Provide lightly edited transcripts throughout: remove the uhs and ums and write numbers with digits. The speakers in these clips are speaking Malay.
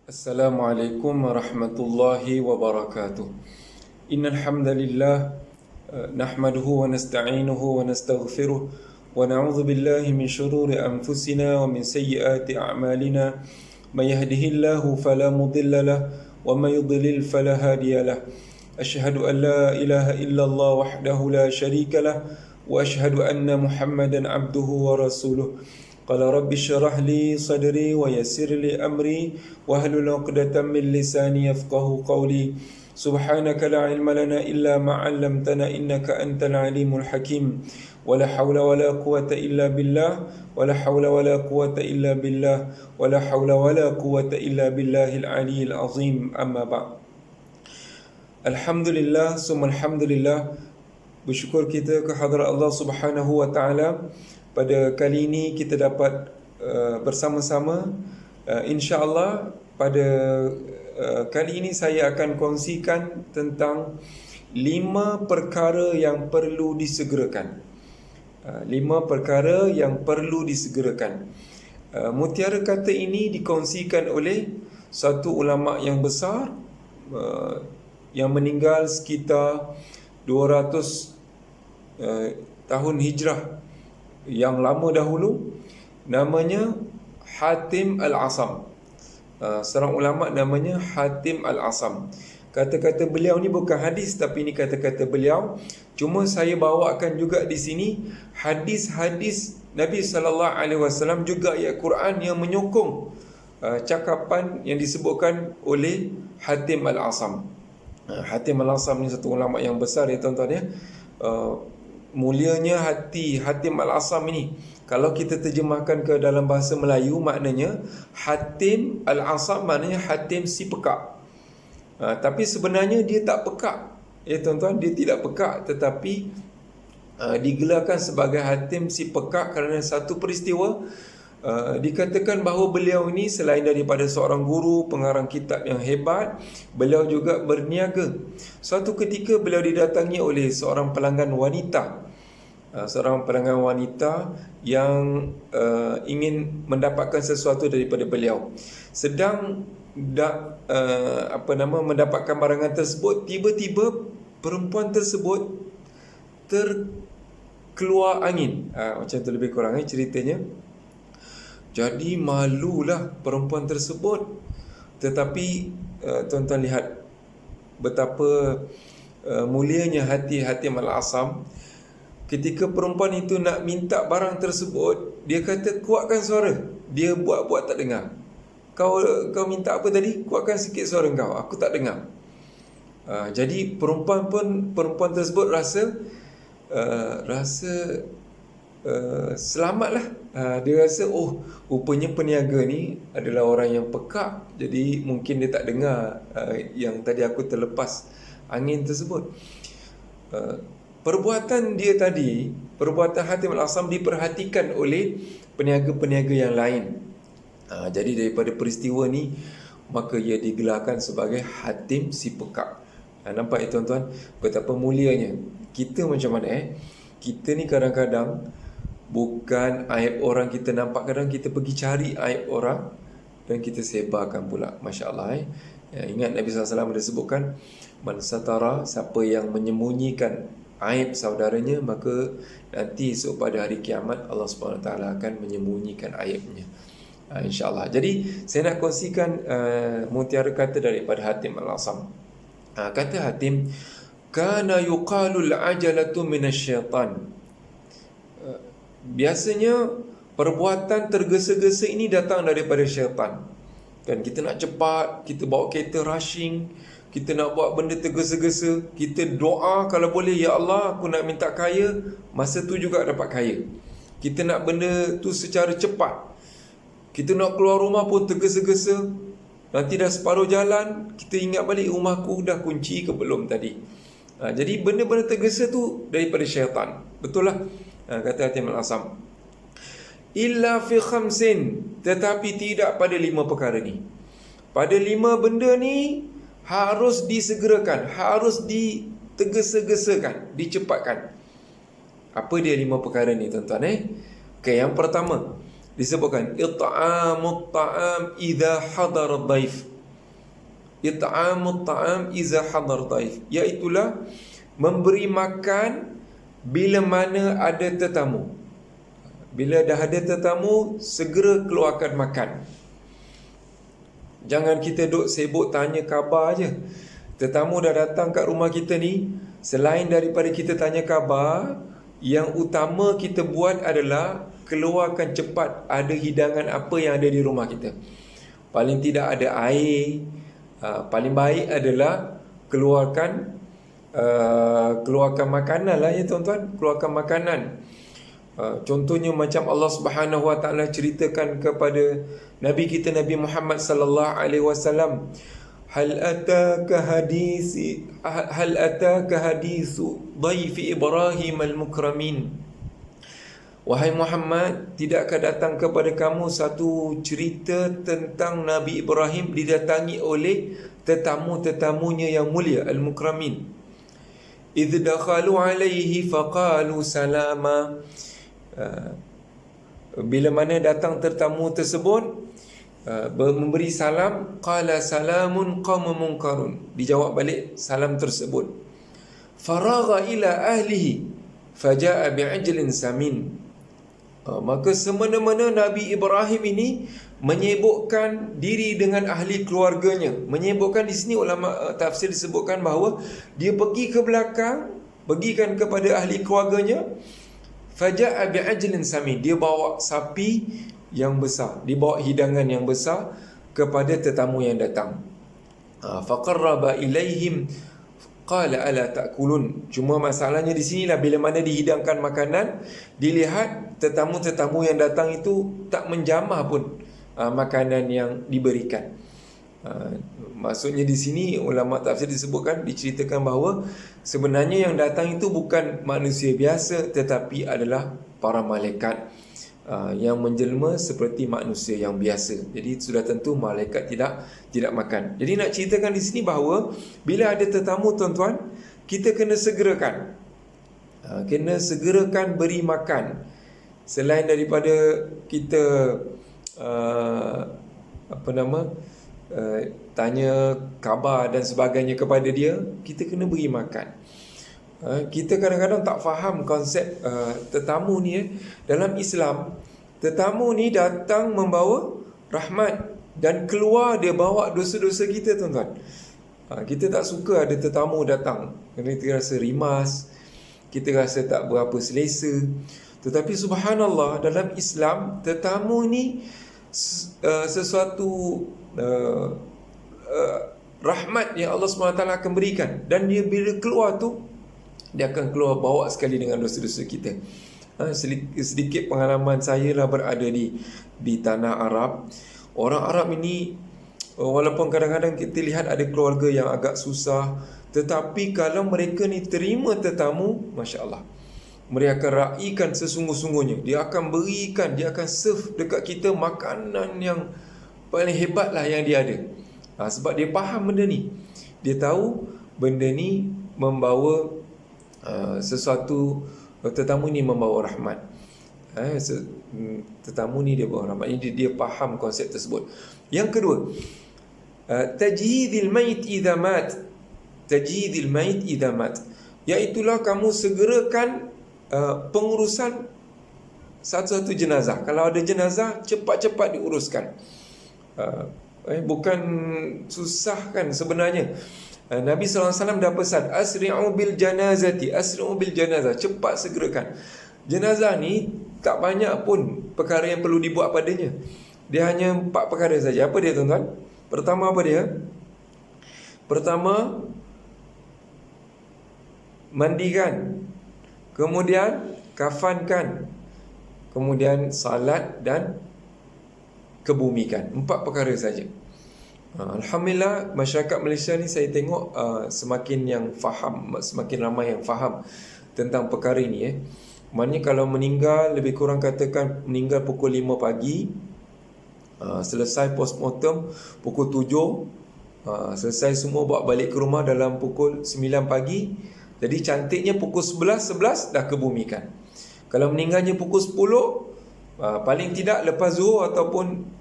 Assalamualaikum warahmatullahi wabarakatuh. Innal hamdalillah nahmaduhu wa nasta'inuhu wa nastaghfiruh wa na'udzu billahi min shururi anfusina wa min sayyiati a'malina. May yahdihillahu fala mudilla lahu wa may yudlil fala hadiya lahu. Asyhadu an la ilaha illallah wahdahu la syarika lahu wa asyhadu anna Muhammadan abduhu wa rasuluh. Qala rabbi syrah li sadri wa yassir li amri wahlul 'uqdatam min lisani yafqahu qawli. Subhanaka la ilma lana illa ma 'allamtana innaka antal alimul hakim. Wala haula wala quwwata illa billah, wala haula wala quwwata illa billah, wala haula wala quwwata illa billahil aliyyil azim. Amma ba'd. Alhamdulillah, summa alhamdulillah. Bersyukur kita ke hadrat Allah Subhanahu wa taala. Pada kali ini kita dapat bersama-sama, insya-Allah pada kali ini saya akan kongsikan tentang 5 perkara yang perlu disegerakan. 5 perkara yang perlu disegerakan. Mutiara kata ini dikongsikan oleh satu ulama yang besar yang meninggal sekitar 200 tahun hijrah yang lama dahulu, namanya Hatim Al-Asam. Seorang ulama namanya Hatim Al-Asam. Kata-kata beliau ni bukan hadis, tapi ini kata-kata beliau. Cuma saya bawakan juga di sini hadis-hadis Nabi sallallahu alaihi wasallam, juga ayat Quran yang menyokong cakapan yang disebutkan oleh Hatim Al-Asam. Hatim Al-Asam ni satu ulama yang besar ya tuan-tuan ya. Mulianya hati Hatim Al-Asam ini, kalau kita terjemahkan ke dalam bahasa Melayu, maknanya Hatim Al-Asam maknanya Hatim si pekak. Tapi sebenarnya dia tak pekak ya tuan-tuan, dia tidak pekak, tetapi digelarkan sebagai Hatim si pekak kerana satu peristiwa. Dikatakan bahawa beliau ini selain daripada seorang guru pengarang kitab yang hebat, beliau juga berniaga. Suatu ketika beliau didatangi oleh seorang pelanggan wanita, yang ingin mendapatkan sesuatu daripada beliau. Sedang mendapatkan barangan tersebut, tiba-tiba perempuan tersebut terkeluar angin. Macam tu lebih kurang ceritanya. Jadi malulah perempuan tersebut. Tetapi tuan-tuan lihat betapa mulianya hati Hatim Al-Asam. Ketika perempuan itu nak minta barang tersebut, dia kata kuatkan suara. Dia buat-buat tak dengar. Kau minta apa tadi? Kuatkan sikit suara kau, aku tak dengar. Jadi perempuan tersebut rasa selamatlah. Dia rasa rupanya peniaga ni adalah orang yang pekak, jadi mungkin dia tak dengar yang tadi aku terlepas angin tersebut. Perbuatan Hatim Al-Asam diperhatikan oleh peniaga-peniaga yang lain. Jadi daripada peristiwa ni, maka ia digelarkan sebagai Hatim si pekak. Nampak ya tuan-tuan, betapa mulianya. Kita macam mana kita ni kadang-kadang bukan aib orang kita nampak, kadang kita pergi cari aib orang dan kita sebarkan pula. Masya Allah ingat Nabi SAW ada sebutkan, man satara, siapa yang menyembunyikan aib saudaranya, maka nanti esok pada hari kiamat Allah SWT akan menyembunyikan aibnya. InsyaAllah. Jadi saya nak kongsikan mutiara kata daripada Hatim Al-Asam. Kata Hatim, kana yuqalul ajalatu minasyaitan. Biasanya perbuatan tergesa-gesa ini datang daripada syaitan. Kan kita nak cepat, kita bawa kereta rushing, kita nak buat benda tergesa-gesa, kita doa kalau boleh, ya Allah aku nak minta kaya, masa tu juga dapat kaya. Kita nak benda tu secara cepat. Kita nak keluar rumah pun tergesa-gesa. Nanti dah separuh jalan, kita ingat balik rumahku dah kunci ke belum tadi. Jadi benda-benda tergesa tu daripada syaitan. Betul lah. Kata Hatim Al-Asam, illa fi khamsin, tetapi tidak pada 5 perkara ni. Pada 5 benda ni harus disegerakan, harus ditergesa-gesakan, dicepatkan. Apa dia 5 perkara ni tuan-tuan Okay, yang pertama disebutkan it'amut ta'am idza hadara dhaif. it'amut ta'am iza hadar taif, iaitulah memberi makan bila mana ada tetamu. Bila dah ada tetamu, segera keluarkan makan. Jangan kita duk sibuk tanya khabar je. Tetamu dah datang kat rumah kita ni, selain daripada kita tanya khabar, yang utama kita buat adalah keluarkan cepat ada hidangan apa yang ada di rumah kita. Paling tidak ada air. Paling baik adalah keluarkan makanan lah ya tuan-tuan. Keluarkan makanan. Contohnya macam Allah Subhanahu Wa Taala ceritakan kepada Nabi kita Nabi Muhammad sallallahu alaihi wasallam, hal ataka hadisu dhaifi Ibrahim al-mukramin. Wahai Muhammad, tidakkah datang kepada kamu satu cerita tentang Nabi Ibrahim didatangi oleh tetamu-tetamunya yang mulia, al-mukramin. Idh dakhalu alaihi faqalu salama. Bila mana datang tetamu tersebut, memberi salam, qala salamun qaumun munkarun, dijawab balik salam tersebut. Faragha ila ahlihi faja'a bi'ajlin samin. Maka semena-mena Nabi Ibrahim ini menyibukkan diri dengan ahli keluarganya. Menyibukkan di sini ulama tafsir disebutkan bahawa dia pergi ke belakang, bagikan kepada ahli keluarganya. Faja'a bi'ajlin samin, dia bawa sapi yang besar, dia bawa hidangan yang besar kepada tetamu yang datang. Faqarraba ilaihim qala ala ta'kulun. Cuma masalahnya di sinilah, bila mana dihidangkan makanan, dilihat tetamu-tetamu yang datang itu tak menjamah pun makanan yang diberikan. Maksudnya di sini ulama tafsir disebutkan, diceritakan bahawa sebenarnya yang datang itu bukan manusia biasa, tetapi adalah para malaikat yang menjelma seperti manusia yang biasa. Jadi sudah tentu malaikat tidak makan. Jadi nak ceritakan di sini bahawa bila ada tetamu tuan-tuan, kita kena segerakan. Kena segerakan beri makan. Selain daripada kita tanya khabar dan sebagainya kepada dia, kita kena beri makan. Kita kadang-kadang tak faham konsep tetamu ni. Dalam Islam, tetamu ni datang membawa rahmat, dan keluar dia bawa dosa-dosa kita tuan-tuan. Kita tak suka ada tetamu datang, kerana kita rasa rimas, kita rasa tak berapa selesa. Tetapi subhanallah, dalam Islam, tetamu ni sesuatu rahmat yang Allah SWT akan berikan. Dan dia bila keluar tu, dia akan keluar bawa sekali dengan dosa-dosa kita. Sedikit pengalaman saya lah berada di tanah Arab. Orang Arab ini, walaupun kadang-kadang kita lihat ada keluarga yang agak susah, tetapi kalau mereka ni terima tetamu, Masya Allah, mereka akan raikan sesungguh-sungguhnya. Dia akan berikan, dia akan serve dekat kita makanan yang paling hebat lah yang dia ada. Sebab dia faham benda ni. Dia tahu benda ni membawa sesuatu, tetamu ni membawa rahmat. Tetamu ni dia bawa rahmat. Dia faham konsep tersebut. Yang kedua, tajhidil mayit idza mat. Tajhidil mayit idza mat, iaitulah kamu segerakan pengurusan satu-satu jenazah. Kalau ada jenazah, cepat-cepat diuruskan. Bukan susah kan sebenarnya. Nabi SAW dah pesan, asri'u bil janazati, asri'u bil janazah, cepat segerakan. Jenazah ni tak banyak pun perkara yang perlu dibuat padanya. Dia hanya 4 perkara saja. Apa dia tuan-tuan? Pertama apa dia? Pertama, mandikan. Kemudian kafankan. Kemudian salat dan kebumikan. 4 perkara saja. Alhamdulillah, masyarakat Malaysia ni saya tengok semakin yang faham, semakin ramai yang faham tentang perkara ini. Maknanya kalau meninggal, lebih kurang katakan meninggal pukul 5 pagi, selesai postmortem pukul 7, selesai semua bawa balik ke rumah dalam pukul 9 pagi. Jadi cantiknya pukul 11 dah kebumikan. Kalau meninggalnya pukul 10, paling tidak lepas zuhur ataupun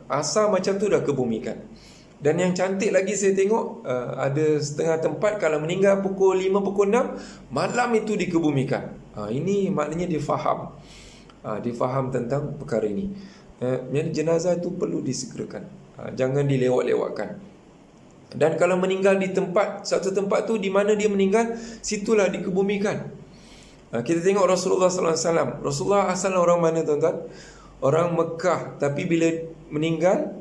asar macam tu dah kebumikan. Dan yang cantik lagi saya tengok, ada setengah tempat kalau meninggal pukul 5, pukul 6, malam itu dikebumikan. Ini maknanya dia faham. Dia faham tentang perkara ini. Jadi jenazah itu perlu disegerakan. Jangan dilewat-lewatkan. Dan kalau meninggal di tempat, satu tempat tu di mana dia meninggal, situlah dikebumikan. Kita tengok Rasulullah sallallahu alaihi wasallam. Rasulullah asal orang mana tuan-tuan? Orang Mekah, tapi bila meninggal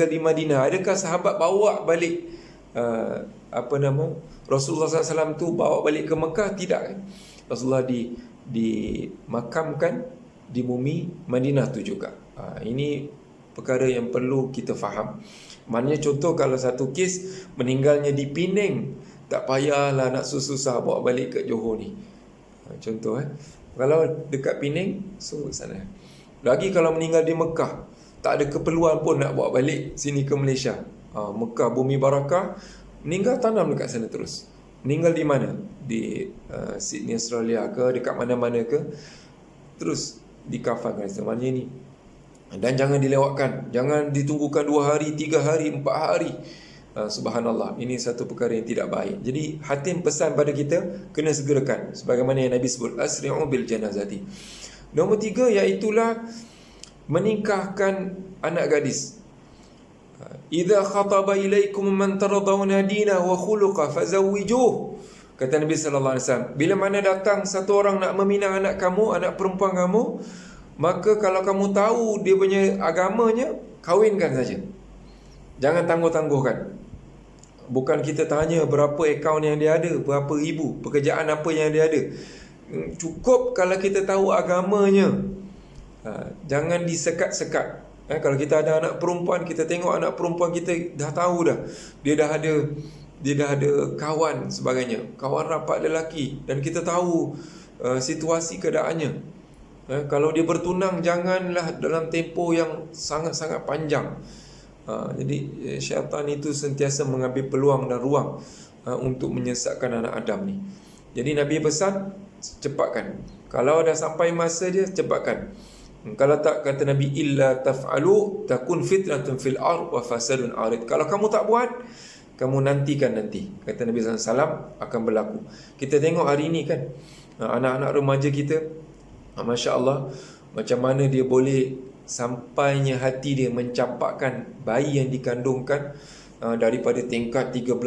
di Madinah. Adakah sahabat bawa balik Rasulullah SAW tu bawa balik ke Mekah? Tidak kan? Rasulullah dimakamkan di bumi Madinah tu juga. Ini perkara yang perlu kita faham. Maknanya contoh kalau satu kes meninggalnya di Penang, tak payahlah nak susah bawa balik ke Johor ni. Contoh kalau dekat Penang, so sana. Lagi kalau meninggal di Mekah, tak ada keperluan pun nak bawa balik sini ke Malaysia. Mekah bumi barakah, meninggal tanam dekat sana terus. Meninggal di mana? Di Sydney Australia ke, dekat mana-mana ke, terus dikafankan. Maknanya ni. Dan jangan dilewatkan, jangan ditunggukan 2 hari, 3 hari, 4 hari. Subhanallah, ini satu perkara yang tidak baik. Jadi hatim pesan pada kita, kena segerakan sebagaimana yang Nabi sebut, asri'u bil janazati. Nombor 3 iaitulah menikahkan anak gadis. Idza khataba ilaikum man taradawna dinahu wa khuluqa fazawwijuh. Kata Nabi sallallahu alaihi wasallam, bila mana datang satu orang nak meminang anak kamu, anak perempuan kamu, maka kalau kamu tahu dia punya agamanya, kahwinkan saja. Jangan tangguh-tangguhkan. Bukan kita tanya berapa akaun yang dia ada, berapa ribu, pekerjaan apa yang dia ada. Cukup kalau kita tahu agamanya. Jangan disekat-sekat. Kalau kita ada anak perempuan, kita tengok anak perempuan kita dah tahu dah, dia dah ada kawan sebagainya, kawan rapat lelaki, dan kita tahu situasi keadaannya. Kalau dia bertunang, janganlah dalam tempoh yang sangat-sangat panjang. Jadi syaitan itu sentiasa mengambil peluang dan ruang untuk menyesatkan anak Adam ni. Jadi Nabi pesan, cepatkan. Kalau dah sampai masa dia, cepatkan. Kalau tak, kata Nabi, illa taf'alu takun fitnatun fil ard wa fasadun arid. Kalau kamu tak buat, kamu nantikan nanti, kata Nabi SAW, akan berlaku. Kita tengok hari ini kan, anak-anak remaja kita, Masya Allah, macam mana dia boleh sampainya hati dia mencampakkan bayi yang dikandungkan daripada tingkat 13.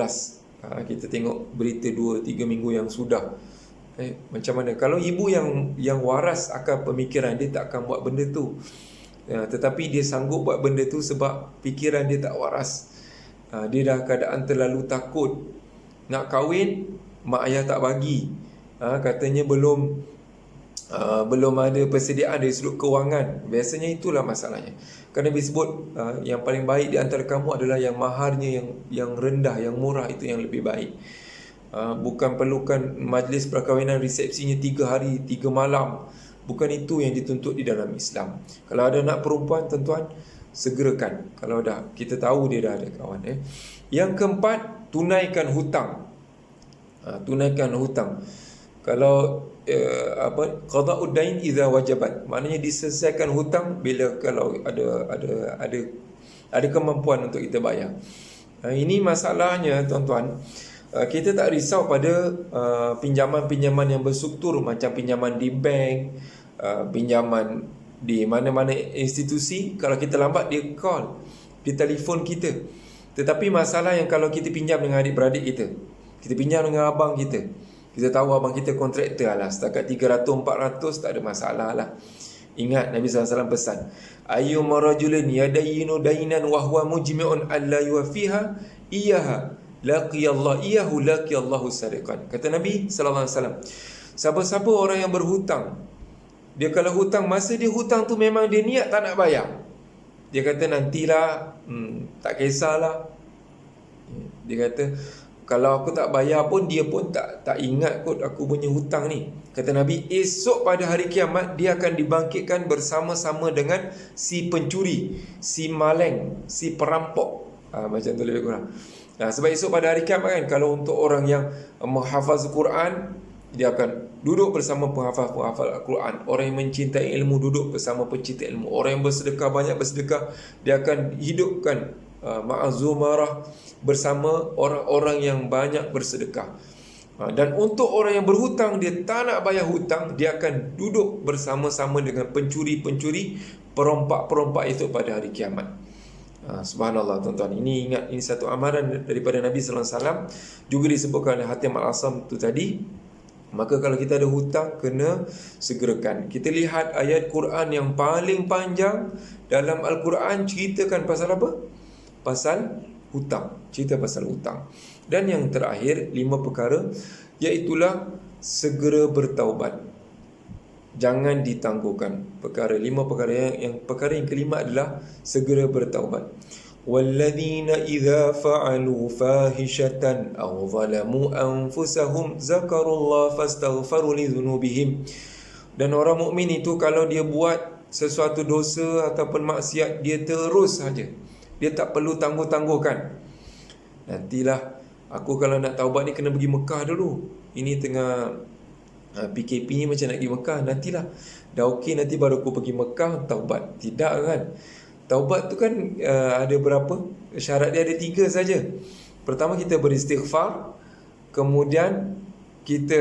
Kita tengok berita 2-3 minggu yang sudah. Macam mana? Kalau ibu yang waras akan pemikiran, dia tak akan buat benda tu. Tetapi dia sanggup buat benda tu sebab fikiran dia tak waras. Dia dah keadaan terlalu takut. Nak kahwin, mak ayah tak bagi. Katanya belum ada persediaan dari sudut kewangan. Biasanya itulah masalahnya. Kerana Nabi sebut yang paling baik di antara kamu adalah yang maharnya yang rendah, yang murah, itu yang lebih baik. Bukan perlukan majlis perkahwinan resepsinya 3 hari 3 malam. Bukan itu yang dituntut di dalam Islam. Kalau ada anak perempuan, tuan-tuan, segerakan. Kalau dah kita tahu dia dah ada kawan. Yang keempat, tunaikan hutang. Tunaikan hutang. Kalau qada'ud dain idza wajabat, maknanya diselesaikan hutang bila kalau ada kemampuan untuk kita bayar. Ini masalahnya, tuan-tuan. Kita tak risau pada pinjaman-pinjaman yang berstruktur, macam pinjaman di bank, pinjaman di mana-mana institusi. Kalau kita lambat, dia call, dia telefon kita. Tetapi masalah yang kalau kita pinjam dengan adik-beradik kita, kita pinjam dengan abang kita, kita tahu abang kita kontraktor lah, setakat 300-400 tak ada masalah lah. Ingat Nabi SAW pesan, ayyuma rajulin yadayinu dainan wa huwa mujmi'un alla yuwafiha iyaha laqiyallahu sadiqan. Kata Nabi SAW, siapa-siapa orang yang berhutang, dia kalau hutang, masa dia hutang tu memang dia niat tak nak bayar, dia kata nantilah, tak kisahlah. Dia kata kalau aku tak bayar pun, dia pun tak ingat kot aku punya hutang ni. Kata Nabi, esok pada hari kiamat dia akan dibangkitkan bersama-sama dengan si pencuri, si maleng, si perampok. Macam tu lebih kurang. Sebab esok pada hari kiamat kan, kalau untuk orang yang menghafaz Quran, dia akan duduk bersama penghafaz Al-Quran. Orang yang mencintai ilmu duduk bersama pencinta ilmu. Orang yang bersedekah, banyak bersedekah, dia akan hidupkan ma'azumarah, bersama orang-orang yang banyak bersedekah. Dan untuk orang yang berhutang, dia tak nak bayar hutang, dia akan duduk bersama-sama dengan pencuri-pencuri, perompak-perompak itu pada hari kiamat. Subhanallah tuan-tuan. Ini ingat, ini satu amaran daripada Nabi sallallahu alaihi wasallam, juga disebutkan oleh Hatim Al-Asam tu tadi. Maka kalau kita ada hutang, kena segerakan. Kita lihat ayat Quran yang paling panjang dalam Al-Quran, ceritakan pasal apa? Pasal hutang. Cerita pasal hutang. Dan yang terakhir, 5 perkara, iaitulah segera bertaubat. Jangan ditangguhkan. 5 perkara perkara yang kelima adalah segera bertaubat. Walladzina idza fa'alu fahishatan aw zalamu anfusahum zakarullaha fastaghfaru lidzunubihim. Dan orang mukmin itu kalau dia buat sesuatu dosa ataupun maksiat, dia terus saja. Dia tak perlu tangguh-tangguhkan. Nantilah aku kalau nak taubat ni kena pergi Mekah dulu. Ini tengah PKP ni macam nak pergi Mekah. Nantilah dah okey, nanti baru aku pergi Mekah taubat. Tidak kan? Taubat tu kan ada berapa? Syarat dia ada 3 saja. Pertama, kita beristighfar. Kemudian kita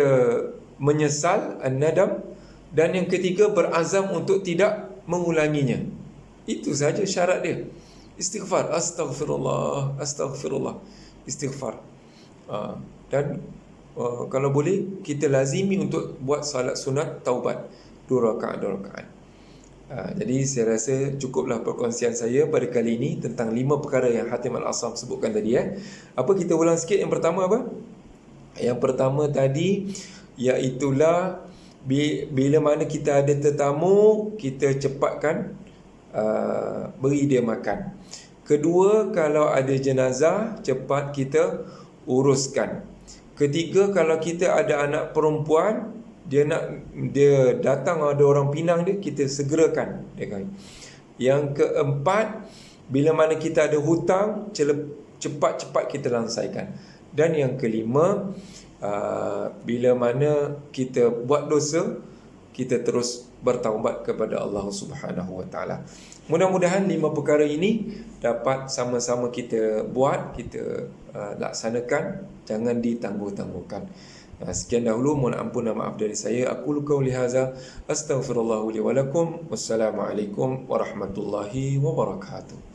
menyesal, an-nadam. Dan yang ketiga, berazam untuk tidak mengulanginya. Itu saja syarat dia. Istighfar, astaghfirullah, astaghfirullah, istighfar. Dan kalau boleh, kita lazimi untuk buat salat sunat taubat 2 rakaat. Jadi saya rasa cukuplah perkongsian saya pada kali ini tentang 5 perkara yang Hatim Al-Asam sebutkan tadi. Apa, kita ulang sikit. Yang pertama apa? Yang pertama tadi, iaitulah bila mana kita ada tetamu, kita cepatkan beri dia makan. Kedua, kalau ada jenazah, cepat kita uruskan. Ketiga, kalau kita ada anak perempuan, dia datang, ada orang pinang dia, kita segerakan dia. Yang keempat, bila mana kita ada hutang, cepat-cepat kita lansaikan. Dan yang kelima, bila mana kita buat dosa, kita terus bertaubat kepada Allah Subhanahu Wa Taala. Mudah-mudahan 5 perkara ini dapat sama-sama kita buat, kita laksanakan, jangan ditangguh-tangguhkan. Sekian dahulu, mohon ampun dan maaf dari saya. Aku qauli hadza, astaghfirullah li wa lakum. Wassalamualaikum warahmatullahi wabarakatuh.